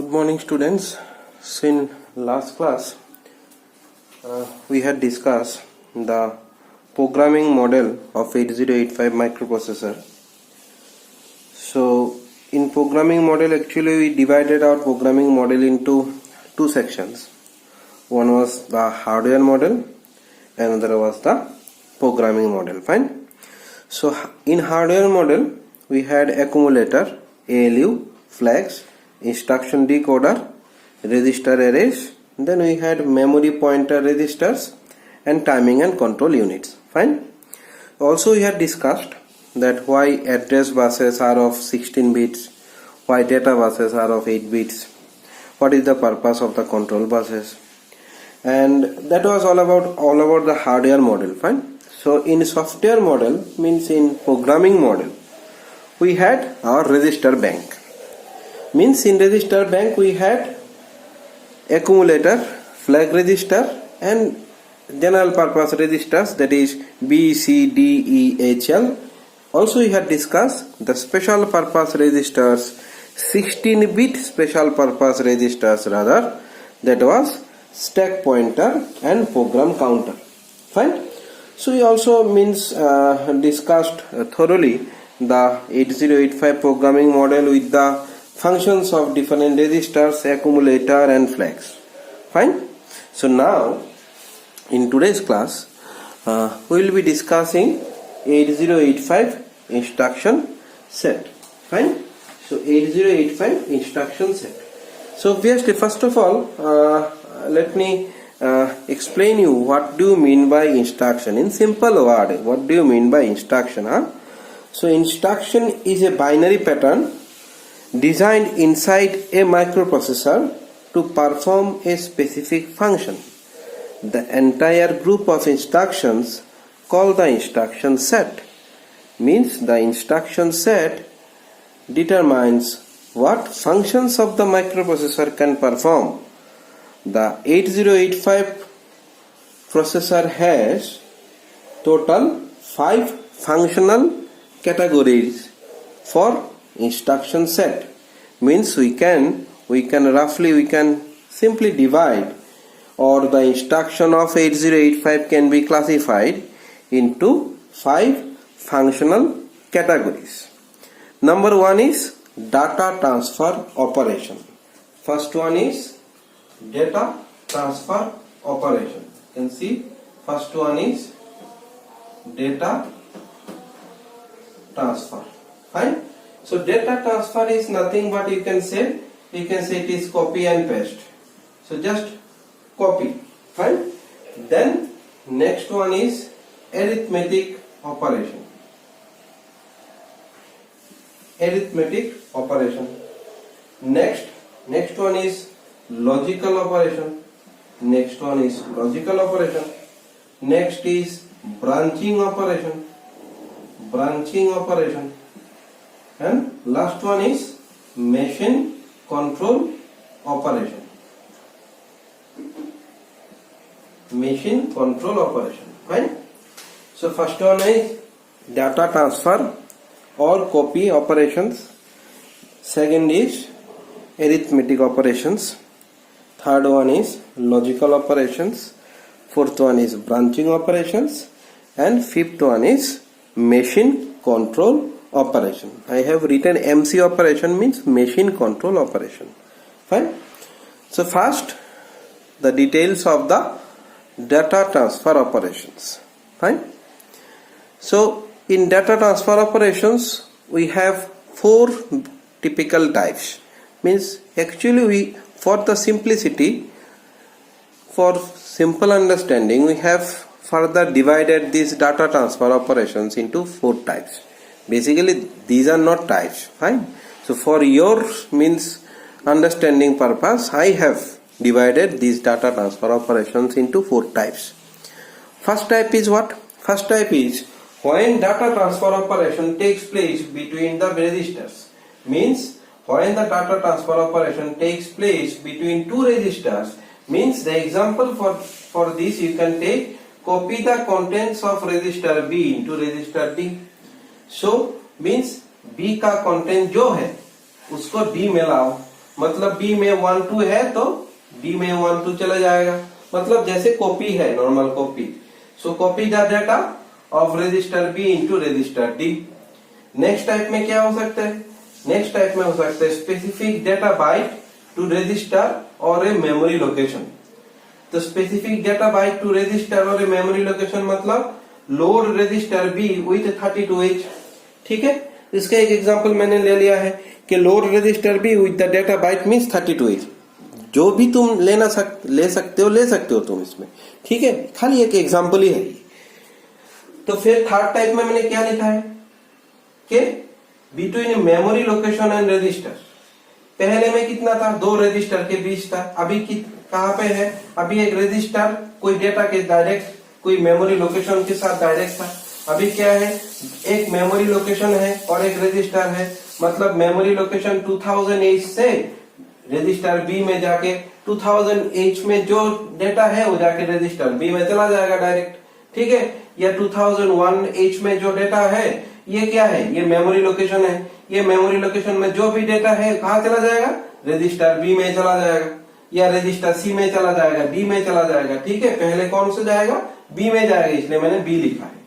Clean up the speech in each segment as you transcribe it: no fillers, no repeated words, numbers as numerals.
Good morning, students. So in last class, we had discussed the programming model of 8085 microprocessor. So in programming model, actually we divided our programming model into two sections. One was the hardware model, and another was the programming model. Fine. So in hardware model, we had accumulator, ALU, flags, instruction decoder, register arrays, then we had memory pointer registers and timing and control units. Fine. Also we had discussed that why address buses are of 16 bits, why data buses are of 8 bits, what is the purpose of the control buses, and that was all about the hardware model. Fine. So in software model, means in programming model, we had our register bank. Means in register bank we had accumulator, flag register and general purpose registers, that is B, C, D, E, H, L. Also we had discussed the special purpose registers, 16-bit special purpose registers rather, that was stack pointer and program counter. Fine. So we also discussed thoroughly the 8085 programming model with the functions of different registers, accumulator and flags. Fine. So now in today's class we will be discussing 8085 instruction set. Fine. So 8085 instruction set. So obviously, first of all, let me explain you what do you mean by instruction in simple word. What do you mean by instruction? So instruction is a binary pattern designed inside a microprocessor to perform a specific function. The entire group of instructions called the instruction set. Means the instruction set determines what functions of the microprocessor can perform. The 8085 processor has total 5 functional categories for instruction set. Means we can simply divide, or the instruction of 8085 can be classified into 5 functional categories. Number 1 is data transfer operation. First one is data transfer operation. You can see first one is data transfer. Fine. So data transfer is nothing but you can say it is copy and paste. So just copy. Fine. Then next one is arithmetic operation. Arithmetic operation. Next one is logical operation. Next one is logical operation. Next is branching operation. Branching operation. And last one is machine control operation. Machine control operation. Fine. So first one is data transfer or copy operations. Second is arithmetic operations. Third one is logical operations. Fourth one is branching operations. And fifth one is machine control operation. I have written MC operation, means machine control operation. Fine. So first, the details of the data transfer operations. Fine. So in data transfer operations we have 4 typical types. Means actually for the simplicity, for simple understanding, we have further divided these data transfer operations into 4 types. Basically these are not types. Fine. So for your understanding purpose, I have divided these data transfer operations into 4 types. First type is what? First type is when data transfer operation takes place between the registers. Means when the data transfer operation takes place between 2 registers. Means the example for this you can take copy the contents of register B into register D. So means B का content जो है उसको D में लाओ, मतलब B में 1 2 है तो बी में 1 2 चला जाएगा, मतलब जैसे कॉपी है, normal copy. So copy the data of register B into register D. Next type में क्या हो सकता है? नेक्स्ट टाइप में हो सकता है specific data byte to register और ए मेमोरी लोकेशन। तो specific data byte to register और ए मेमोरी लोकेशन मतलब load register B with 32H। ठीक है, इसका एक एग्जांपल मैंने ले लिया है कि load register B with the data byte means 32H। जो भी तुम ले सकते हो तुम इसमें। ठीक है, खाली एक एग्जांपल ही है। तो फिर थर्ड टाइप में मैंने क्या लिखा है कि between memory location and register. पहले में कितना था? 2 रजिस्टर के बीच था। अभी कहाँ पे है? अभी एक रजिस्टर कोई डेटा के डायरेक्ट कोई मेमोरी लोकेशन के साथ डायरेक्ट था। अभी क्या है? एक मेमोरी लोकेशन है और एक रजिस्टर है, मतलब मेमोरी लोकेशन 2000H से रजिस्टर बी में जाके 2000H में जो डेटा है वो जाके रजिस्टर बी में चला जाएगा डायरेक्ट। ठीक है, या 2001H में जो डेटा है ये क्या है? ये मेमोरी लोकेशन है। ये मेमोरी लोकेशन में जो भी डेटा है कहाँ चला जाएगा? रजिस्टर बी में चला जाएगा, या रजिस्टर सी में चला जाएगा, डी में चला जाएगा। ठीक है, पहले कौन से जाएगा? बी में जाएगा, इसलिए मैंने बी लिखा है।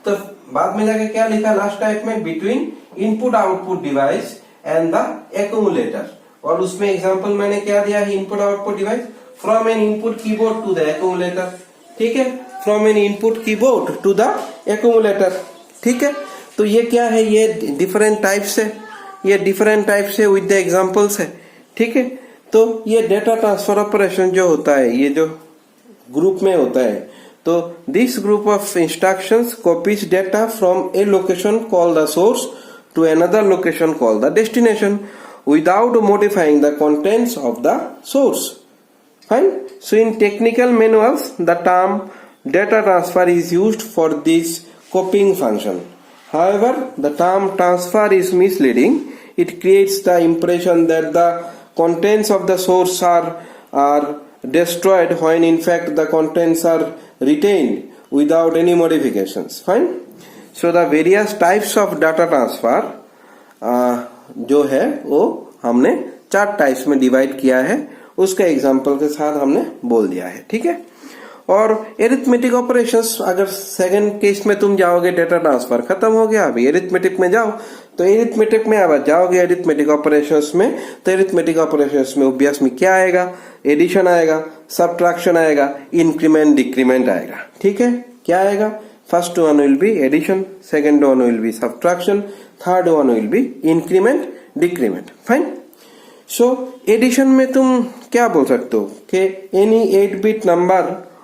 तो बाद में जाके क्या लिखा लास्ट टाइप में? Between input output device and the accumulator. और उसमें एग्जांपल मैंने क्या दिया है? Input output device from an input keyboard to the accumulator. ठीक है, from an input keyboard to the accumulator. ठीक है, तो ये क्या है? ये डिफरेंट टाइप्स है, ये डिफरेंट टाइप्स है विद द एग्जांपल्स है। ठीक है, तो ये डेटा ट्रांसफर ऑपरेशन जो होता है ये जो ग्रुप में होता है, तो this group of instructions copies data from a location called the source to another location called the destination without modifying the contents of the source. Fine. So in technical manuals, the term data transfer is used for this copying function. However, the term transfer is misleading. It creates the impression that the contents of the source are destroyed when in fact the contents are retained without any modifications. Fine. So the various types of data transfer जो है वो हमने 4 types में divide किया है, उसका example के साथ हमने बोल दिया है। ठीक है, और एरिथमेटिक ऑपरेशंस, अगर सेकंड केस में तुम जाओगे डेटा ट्रांसफर खत्म हो गया, अभी एरिथमेटिक में जाओ, तो एरिथमेटिक में अब जाओगे एरिथमेटिक ऑपरेशंस में, तो एरिथमेटिक ऑपरेशंस में ऑब्वियस में क्या आएगा? एडिशन आएगा, सब्ट्रैक्शन आएगा, इंक्रीमेंट डिक्रीमेंट आएगा। ठीक है, क्या आएगा? First one will be addition, second one will be subtraction, third one will be increment decrement. Fine. So addition में तुम क्या बोल सकते हो कि एनी 8-bit नंबर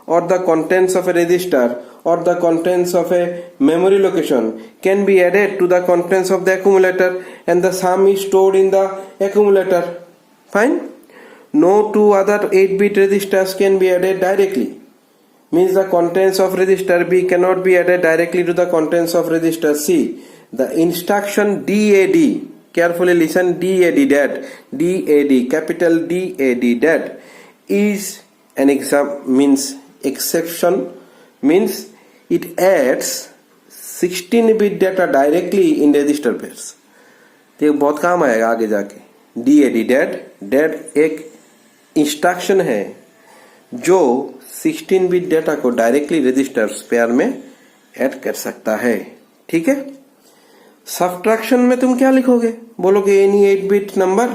और the contents of a register or the contents of a memory location can be added to the contents of the accumulator and the sum is stored in the accumulator. Fine. No 2 other 8-bit registers can be added directly. Means the contents of register B cannot be added directly to the contents of register C. The instruction DAD, carefully listen, DAD, capital DAD, that is an exception, means it adds 16-bit data directly in register pairs. तो बहुत काम आएगा आगे जाके। DAD एक instruction है जो 16-bit data को डायरेक्टली रजिस्टर पेयर में ऐड कर सकता है। ठीक है, सब्ट्रैक्शन में तुम क्या लिखोगे? बोलोगे एनी 8-bit नंबर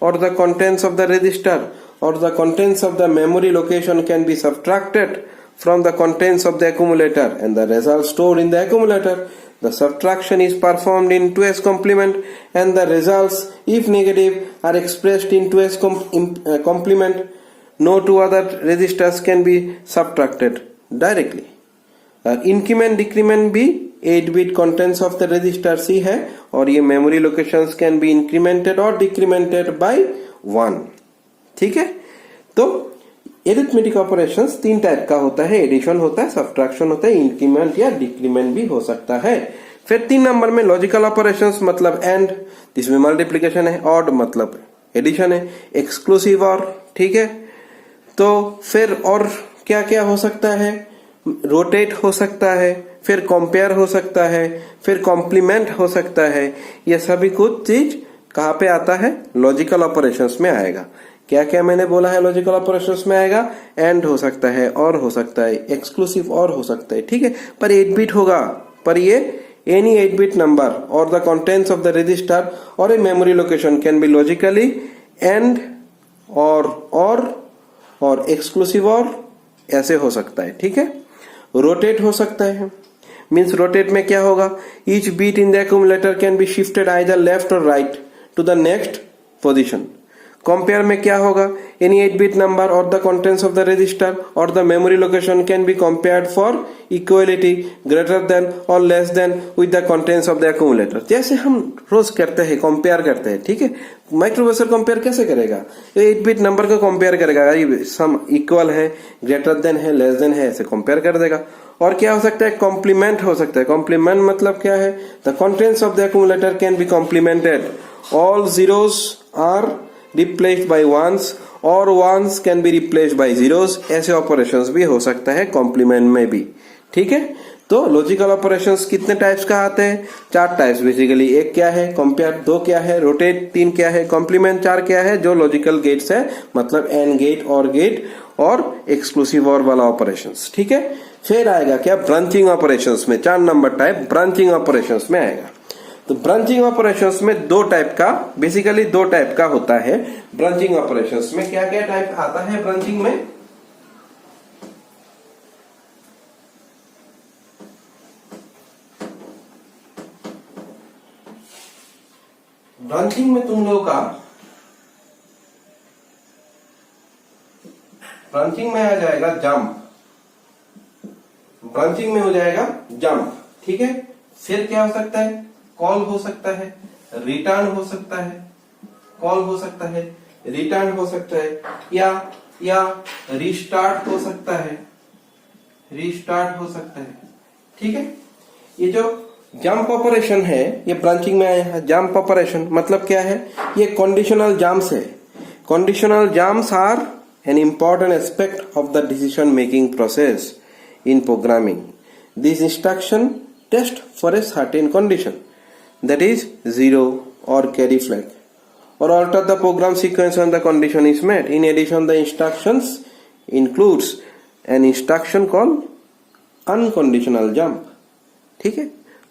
और the contents of the register or the contents of the memory location can be subtracted from the contents of the accumulator and the result stored in the accumulator. The subtraction is performed in 2s complement and the results, if negative, are expressed in 2s complement. No 2 other registers can be subtracted directly. Increment decrement भी 8-bit contents of the register C है और ये memory locations can be incremented or decremented by 1. ठीक है, तो arithmetic operations 3 type का होता है, एडिशन होता है, सब्ट्रैक्शन होता है, इंक्रीमेंट या डिक्रीमेंट भी हो सकता है। फिर 3 नंबर में लॉजिकल ऑपरेशंस मतलब एंड, जिसमें मल्टीप्लिकेशन है, ऑड मतलब एडिशन है, एक्सक्लूसिव और। ठीक है, तो फिर और क्या क्या हो सकता है? रोटेट हो सकता है, फिर कंपेयर हो सकता है, फिर कॉम्प्लीमेंट हो सकता है। ये सभी कुछ चीज कहाँ पे आता है? लॉजिकल ऑपरेशंस में आएगा। क्या क्या मैंने बोला है लॉजिकल ऑपरेशंस में आएगा? एंड हो सकता है, और हो सकता है, एक्सक्लूसिव और हो सकता है, ठीक है। पर 8 बिट होगा, पर ये एनी 8 बिट नंबर और the contents of the register और a memory location can be logically and or exclusive or ऐसे हो सकता है, ठीक है। रोटेट हो सकता है, मीन्स रोटेट में क्या होगा? Each bit in the accumulator can be shifted either left or right to the next position. Compare में क्या होगा? एनी 8 बिट नंबर और the contents of the register or the memory location can be compared for equality greater than or less than with the contents of the accumulator. जैसे हम रोज करते हैं, compare करते हैं, ठीक है। माइक्रोप्रोसेसर कंपेयर कैसे करेगा? 8 बिट नंबर को कंपेयर करेगा, सम इक्वल है, ग्रेटर देन है, लेस देन है, ऐसे कंपेयर कर देगा। और क्या हो सकता है? कॉम्प्लीमेंट हो सकता है। कॉम्प्लीमेंट मतलब क्या है? The contents of the accumulator can be complemented, all zeros are replaced by ones और ones can be replaced by zeros। ऐसे ऑपरेशंस भी हो सकता है कॉम्प्लीमेंट में भी, ठीक है। तो लॉजिकल ऑपरेशंस कितने टाइप्स का आते हैं? 4 टाइप्स बेसिकली। एक क्या है? कंपेयर। 2 क्या है? रोटेट। 3 क्या है? कॉम्प्लीमेंट। 4 क्या है? जो लॉजिकल गेट्स है, मतलब एंड गेट और एक्सक्लूसिव और वाला ऑपरेशंस, ठीक है। फिर आएगा क्या? ब्रांचिंग ऑपरेशंस में 4 नंबर टाइप ब्रांचिंग ऑपरेशंस में आएगा। तो ब्रांचिंग ऑपरेशंस में 2 टाइप का, बेसिकली 2 टाइप का होता है। ब्रांचिंग ऑपरेशंस में क्या क्या टाइप आता है? ब्रांचिंग में तुम लोगों का ब्रांचिंग में आ जाएगा जंप। ब्रांचिंग में हो जाएगा जंप, ठीक है। फिर क्या हो सकता है? कॉल हो सकता है, रिटर्न हो सकता है, कॉल हो सकता है, रिटर्न हो सकता है, या रिस्टार्ट हो सकता है, ठीक है। ये जो जंप ऑपरेशन है, ये ब्रांचिंग में आया है। जंप ऑपरेशन मतलब क्या है? ये कंडीशनल जंप्स है। Conditional jumps are an important aspect of the decision making process in programming. This instruction test for a certain condition, that is 0 or carry flag, or alter the program sequence when the condition is met. In addition, the instructions includes an instruction called unconditional jump, ठीक है।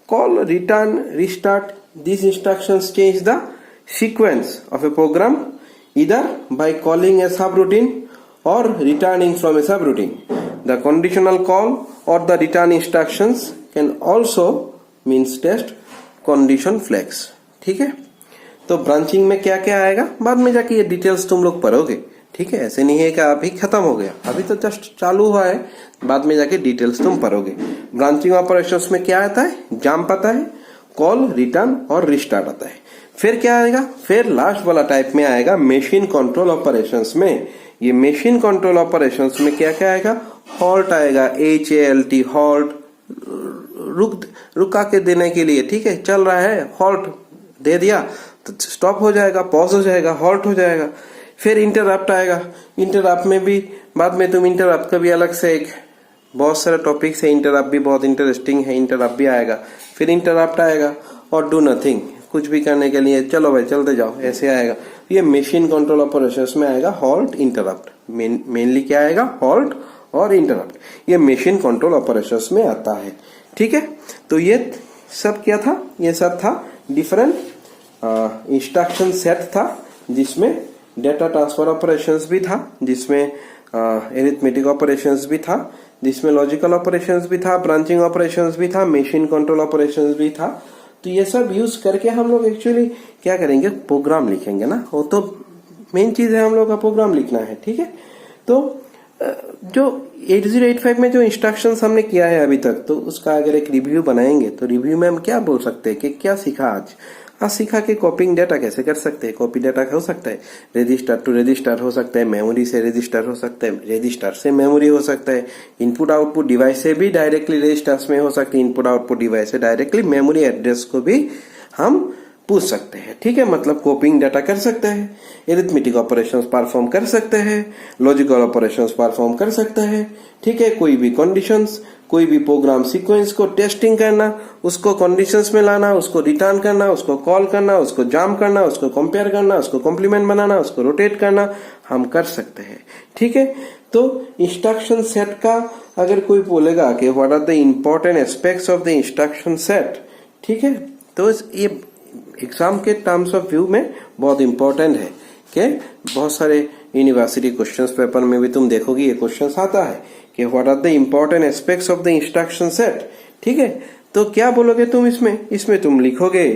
Call, return, restart, these instructions change the sequence of a program either by calling a subroutine or returning from a subroutine. The conditional call or the return instructions can also means test condition flags, ठीक है। तो branching में क्या क्या आएगा बाद में जाके ये डिटेल्स तुम लोग पढ़ोगे, ठीक है। ऐसे नहीं है कि अभी खत्म हो गया, अभी तो जस्ट चालू हुआ है, बाद में जाके डिटेल्स तुम पढ़ोगे। ब्रांचिंग ऑपरेशंस में क्या आता है? जंप आता है, कॉल, रिटर्न और रिस्टार्ट आता है। फिर क्या आएगा? फिर लास्ट वाला टाइप में आएगा मशीन कंट्रोल ऑपरेशंस में। ये मशीन कंट्रोल ऑपरेशंस में क्या क्या आएगा? हॉल्ट आएगा, HALT, हॉल्ट, रुका के देने के लिए, ठीक है। चल रहा है, हॉल्ट दे दिया तो स्टॉप हो जाएगा, पॉज हो जाएगा, हॉल्ट हो जाएगा। फिर इंटरप्ट आएगा। इंटरप्ट में भी बाद में तुम इंटरप्ट का भी अलग से एक बहुत सारे टॉपिक्स है। इंटरप्ट भी बहुत इंटरेस्टिंग है, इंटरप्ट भी आएगा। फिर इंटरप्ट आएगा और डू नथिंग, कुछ भी करने के लिए चलो भाई चलते जाओ, ऐसे आएगा। ये मशीन कंट्रोल ऑपरेशंस में आएगा हॉल्ट, इंटरप्ट। मेनली क्या आएगा? हॉल्ट और इंटरप्ट, ये मशीन कंट्रोल ऑपरेशंस में आता है, ठीक है। तो ये सब क्या था? ये सब था डिफरेंट इंस्ट्रक्शन सेट था, जिसमें डेटा ट्रांसफर ऑपरेशंस भी था, जिसमें एरिथमेटिक ऑपरेशंस भी था, जिसमें लॉजिकल ऑपरेशंस भी था, ब्रांचिंग ऑपरेशंस भी था, मशीन कंट्रोल ऑपरेशंस भी था। तो ये सब यूज करके हम लोग एक्चुअली क्या करेंगे? प्रोग्राम लिखेंगे ना। वो तो मेन चीज है, हम लोग का प्रोग्राम लिखना है, ठीक है। तो जो 8085 में जो इंस्ट्रक्शंस हमने किया है अभी तक, तो उसका अगर एक रिव्यू बनाएंगे तो रिव्यू में हम क्या बोल सकते हैं कि क्या सीखा आज सीखा कि कॉपिंग डाटा कैसे कर सकते हैं। कॉपी डाटा हो सकता है रजिस्टर टू रजिस्टर हो सकता है, मेमोरी से रजिस्टर हो सकता है, रजिस्टर से मेमोरी हो सकता है, इनपुट आउटपुट डिवाइस से भी डायरेक्टली रजिस्टर्स में हो सकती है, इनपुट आउटपुट डिवाइस से डायरेक्टली मेमोरी एड्रेस को भी हम पूछ सकते हैं। ठीक है, मतलब कॉपिंग डाटा कर सकते हैं, एरिथमेटिक ऑपरेशंस परफॉर्म कर सकते हैं, लॉजिकल ऑपरेशंस परफॉर्म कर सकते हैं। ठीक है, कोई भी कंडीशंस, कोई भी प्रोग्राम सीक्वेंस को टेस्टिंग करना, उसको कंडीशंस में लाना, उसको रिटर्न करना, उसको कॉल करना, उसको जाम करना, उसको कंपेयर करना, उसको कॉम्प्लीमेंट बनाना, उसको रोटेट करना, हम कर सकते हैं। ठीक है, तो इंस्ट्रक्शन सेट का अगर कोई बोलेगा कि what are the important aspects of the instruction set, ठीक है, तो ये एग्जाम के टर्म्स ऑफ व्यू में बहुत इंपॉर्टेंट है कि बहुत सारे यूनिवर्सिटी क्वेश्चंस पेपर में भी तुम देखोगे ये क्वेश्चंस आता है कि what are the important aspects of the instruction set. ठीक है, तो क्या बोलोगे तुम इसमें तुम लिखोगे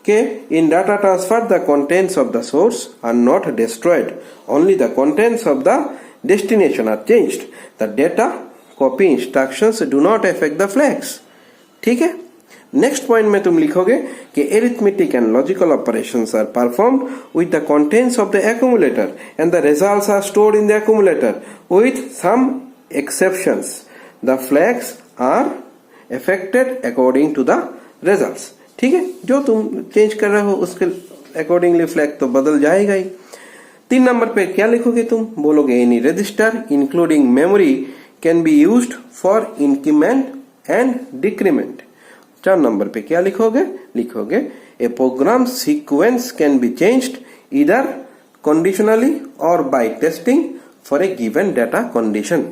कि in data transfer the contents of the source are not destroyed, only the contents of the destination are changed, the data copy instructions do not affect the flags. ठीक है, नेक्स्ट पॉइंट में तुम लिखोगे कि arithmetic and logical operations are performed with the contents of the accumulator and the results are stored in the accumulator with some exceptions. The flags are affected according to the results. ठीक है, जो तुम change कर रहे हो उसके accordingly flag तो बदल जाएगा ही। 3 नंबर पे क्या लिखोगे तुम? बोलोगे any register including memory can be used for increment and decrement. 4 number पे क्या लिखोगे a program sequence can be changed either conditionally or by testing for a given data condition.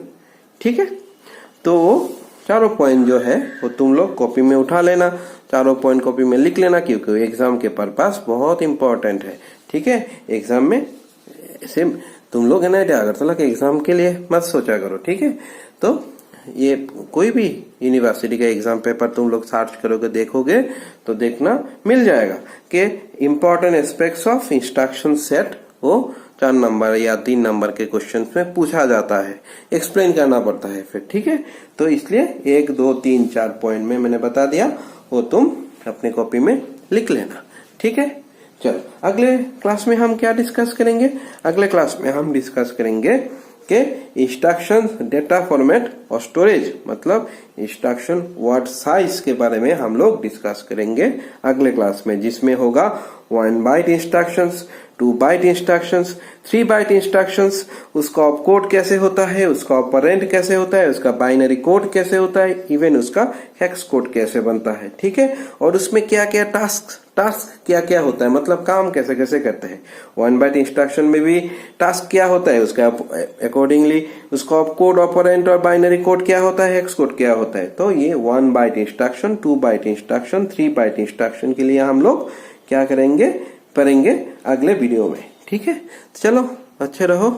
ठीक है, तो चारों पॉइंट जो है वो तुम लोग कॉपी में उठा लेना, चारों पॉइंट कॉपी में लिख लेना, क्योंकि एग्जाम के पर्पस बहुत इंपॉर्टेंट है। ठीक है, एग्जाम में ऐसे तुम लोग है ना अगरतला के एग्जाम के लिए मत सोचा करो। ठीक है, तो ये कोई भी यूनिवर्सिटी का एग्जाम पेपर तुम लोग सर्च करोगे, देखोगे तो देखना मिल जाएगा कि important aspects of instruction set वो 4 नंबर या 3 नंबर के क्वेश्चन में पूछा जाता है, एक्सप्लेन करना पड़ता है फिर। ठीक है, तो इसलिए 1 2 3 4 पॉइंट में मैंने बता दिया, वो तुम अपने कॉपी में लिख लेना। ठीक है, चलो अगले क्लास में हम क्या डिस्कस करेंगे? अगले क्लास में हम डिस्कस करेंगे कि इंस्ट्रक्शन डेटा फॉर्मेट और स्टोरेज, मतलब इंस्ट्रक्शन वर्ड साइज के बारे में हम लोग डिस्कस करेंगे अगले क्लास में, जिसमें होगा 1 byte instructions, 2 byte instructions, 3 byte instructions, उसका ऑपकोड कैसे होता है, उसका ऑपरेंड कैसे होता है, उसका बाइनरी कोड कैसे होता है, इवन उसका हेक्स कोड कैसे बनता है। ठीक है, और उसमें क्या क्या टास्क क्या क्या होता है, मतलब काम कैसे कैसे करते हैं। 1 बाइट इंस्ट्रक्शन में भी टास्क क्या होता है, उसका अकॉर्डिंगली उसका ऑपकोड, ऑपरेंड और बाइनरी कोड क्या होता है, हेक्स कोड क्या होता है। तो ये 1 byte instruction, 2 byte instruction, 3 byte instruction के लिए हम लोग क्या करेंगे अगले वीडियो में। ठीक है, चलो अच्छे रहो।